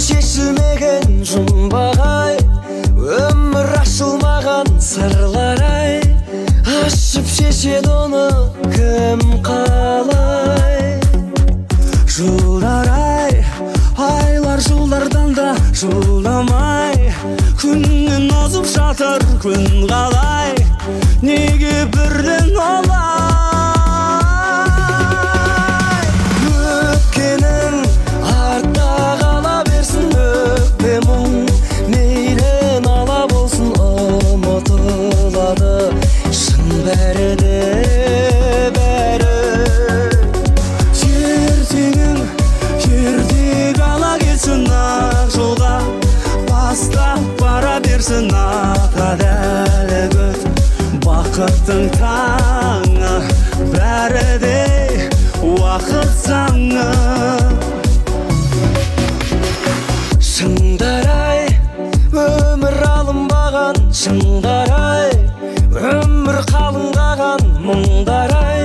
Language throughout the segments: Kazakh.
шешілмеген жұмбақ-ай, өмір ашылмаған сырлар-ай, ашып шешеді оны кім қалай. Жылдар-ай, айлар жылдардан да жылдамай, күннен озып жатыр күн қалай, неге бірден олай? Өткенің артта қала берсін, өкпе мұң мейлі нала болсын, ұмытылады шын бәрі де бәрі. Ертеңің ертек ала келсін, ақ жолға бастап бара берсін, ата-дәлі көт бақыттың таңы, бәрі де уақыт заңы. Шыңдар-ай, өмір алынбаған шыңдар-ай, өмір қалыңдаған мұңдар-ай,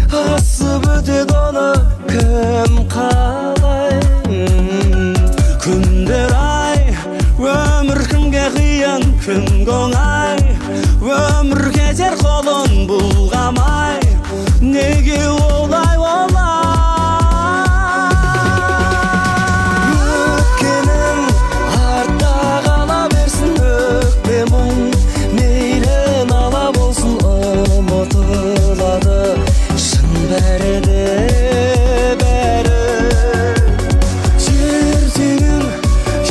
асып өтеді оны кім қалай? Күндер-ай, өмір кімге қиын, кімге оңай, өмір кетер қолын бұлғамай, неге олай олай? Өткенің артта қала берсін, өкпе мұң мейлі нала болсын, ұмытылады шын бәрі де бәрі. Ертеңің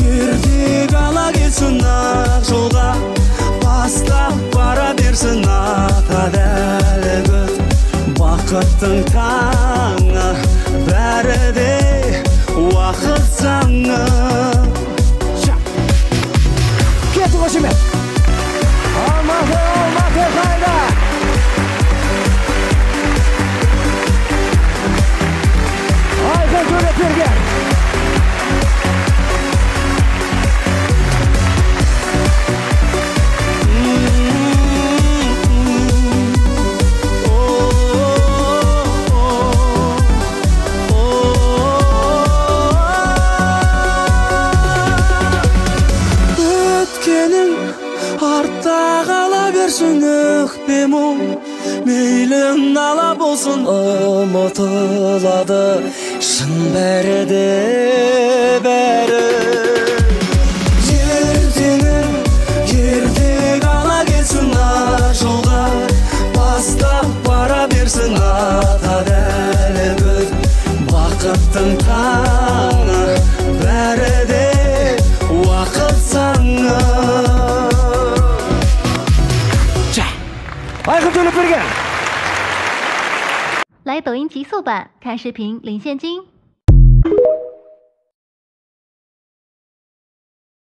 ертек ала келсін, ақ жолға бастап бара берсін, ата-дәлі көт бақыттың таңы, бәрі де уақыт заңы. Кетті қошемет! Алматы қайда! Айқын төлепберген! Өткенің артта қала берсін, өкпе мұң мейлі нала болсын, ұмытылады шын бәрі де бәрі. Ертеңің ертек ала келсін, ақ жолға бастап бара берсін, ата-дәлі көт бақыттың таңы, бәрі де уақыт заңы. Айқын төлепберген！来抖音极速版看视频领现金。